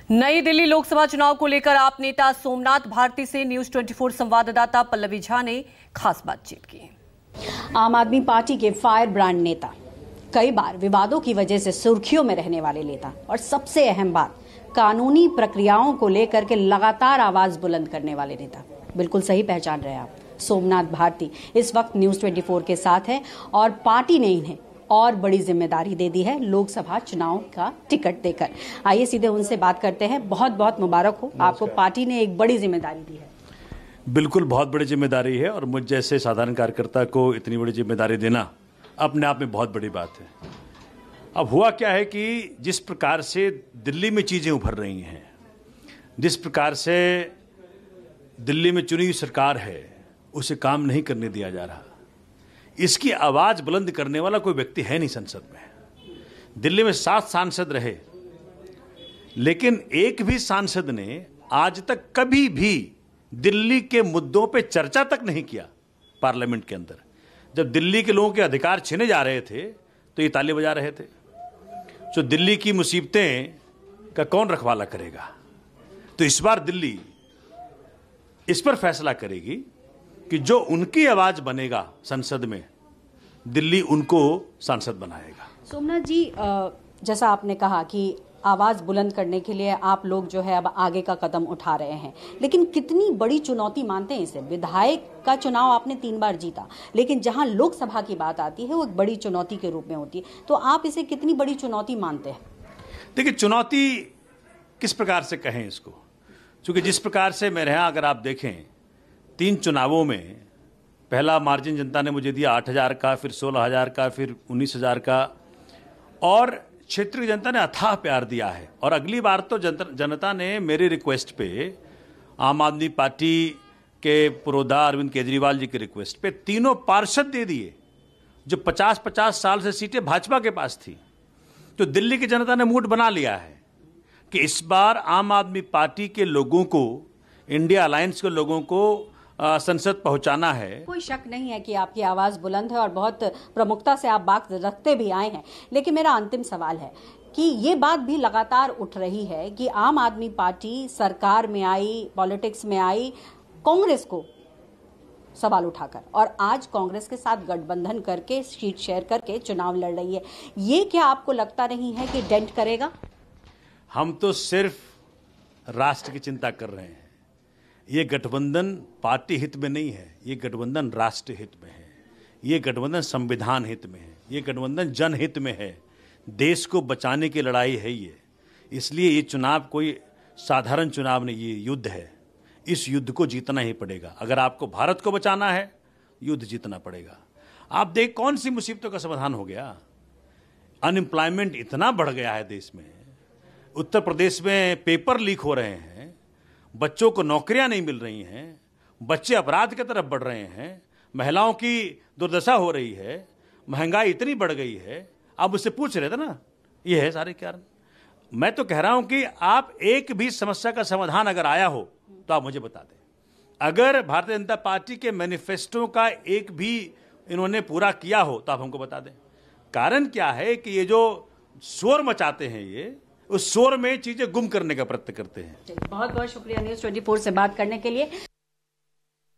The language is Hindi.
नई दिल्ली लोकसभा चुनाव को लेकर आप नेता सोमनाथ भारती से न्यूज 24 संवाददाता पल्लवी झा ने खास बातचीत की। आम आदमी पार्टी के फायर ब्रांड नेता, कई बार विवादों की वजह से सुर्खियों में रहने वाले नेता और सबसे अहम बात, कानूनी प्रक्रियाओं को लेकर के लगातार आवाज बुलंद करने वाले नेता। बिल्कुल सही पहचान रहे आप, सोमनाथ भारती इस वक्त न्यूज 24 के साथ है और पार्टी ने इन्हें और बड़ी जिम्मेदारी दे दी है लोकसभा चुनाव का टिकट देकर। आइए सीधे उनसे बात करते हैं। बहुत बहुत मुबारक हो, आपको पार्टी ने एक बड़ी जिम्मेदारी दी है। बिल्कुल, बहुत बड़ी जिम्मेदारी है और मुझ जैसे साधारण कार्यकर्ता को इतनी बड़ी जिम्मेदारी देना अपने आप में बहुत बड़ी बात है। अब हुआ क्या है कि जिस प्रकार से दिल्ली में चीजें उभर रही हैं, जिस प्रकार से दिल्ली में चुनी हुई सरकार है, उसे काम नहीं करने दिया जा रहा। इसकी आवाज बुलंद करने वाला कोई व्यक्ति है नहीं संसद में। दिल्ली में 7 सांसद रहे, लेकिन एक भी सांसद ने आज तक कभी भी दिल्ली के मुद्दों पे चर्चा तक नहीं किया। पार्लियामेंट के अंदर जब दिल्ली के लोगों के अधिकार छीने जा रहे थे तो ये ताली बजा रहे थे। तो दिल्ली की मुसीबतें का कौन रखवाला करेगा? तो इस बार दिल्ली इस पर फैसला करेगी कि जो उनकी आवाज बनेगा संसद में, दिल्ली उनको सांसद बनाएगा। सोमनाथ जी, जैसा आपने कहा कि आवाज बुलंद करने के लिए आप लोग जो है अब आगे का कदम उठा रहे हैं, लेकिन कितनी बड़ी चुनौती मानते हैं इसे? विधायक का चुनाव आपने 3 बार जीता, लेकिन जहां लोकसभा की बात आती है वो एक बड़ी चुनौती के रूप में होती है, तो आप इसे कितनी बड़ी चुनौती मानते हैं? देखिए, चुनौती किस प्रकार से कहें इसको, क्योंकि जिस प्रकार से मेरे यहाँ अगर आप देखें 3 चुनावों में, पहला मार्जिन जनता ने मुझे दिया 8,000 का, फिर 16,000 का, फिर 19,000 का, और क्षेत्रीय जनता ने अथाह प्यार दिया है। और अगली बार तो जनता ने मेरी रिक्वेस्ट पे, आम आदमी पार्टी के पुरोधा अरविंद केजरीवाल जी की रिक्वेस्ट पे 3 पार्षद दे दिए, जो 50-50 साल से सीटें भाजपा के पास थी। तो दिल्ली की जनता ने मूड बना लिया है कि इस बार आम आदमी पार्टी के लोगों को, इंडिया अलायंस के लोगों को संसद पहुंचाना है। कोई शक नहीं है कि आपकी आवाज बुलंद है और बहुत प्रमुखता से आप बात रखते भी आए हैं, लेकिन मेरा अंतिम सवाल है कि ये बात भी लगातार उठ रही है कि आम आदमी पार्टी सरकार में आई, पॉलिटिक्स में आई, कांग्रेस को सवाल उठाकर, और आज कांग्रेस के साथ गठबंधन करके, सीट शेयर करके चुनाव लड़ रही है। ये क्या आपको लगता नहीं है कि डेंट करेगा? हम तो सिर्फ राष्ट्र की चिंता कर रहे हैं। ये गठबंधन पार्टी हित में नहीं है, ये गठबंधन राष्ट्र हित में है, ये गठबंधन संविधान हित में है, ये गठबंधन जनहित में है। देश को बचाने की लड़ाई है ये। इसलिए ये चुनाव कोई साधारण चुनाव नहीं, ये युद्ध है। इस युद्ध को जीतना ही पड़ेगा। अगर आपको भारत को बचाना है, युद्ध जीतना पड़ेगा। आप देख कौन सी मुसीबतों का समाधान हो गया। अनएम्प्लॉयमेंट इतना बढ़ गया है देश में। उत्तर प्रदेश में पेपर लीक हो रहे हैं, बच्चों को नौकरियां नहीं मिल रही हैं, बच्चे अपराध की तरफ बढ़ रहे हैं, महिलाओं की दुर्दशा हो रही है, महंगाई इतनी बढ़ गई है। आप उससे पूछ रहे थे ना, ये है सारे कारण। मैं तो कह रहा हूं कि आप एक भी समस्या का समाधान अगर आया हो तो आप मुझे बता दें। अगर भारतीय जनता पार्टी के मैनिफेस्टो का एक भी इन्होंने पूरा किया हो तो आप हमको बता दें। कारण क्या है कि ये जो शोर मचाते हैं, ये उस शोर में चीजें गुम करने का प्रयत्न करते हैं। बहुत बहुत शुक्रिया न्यूज 24 से बात करने के लिए।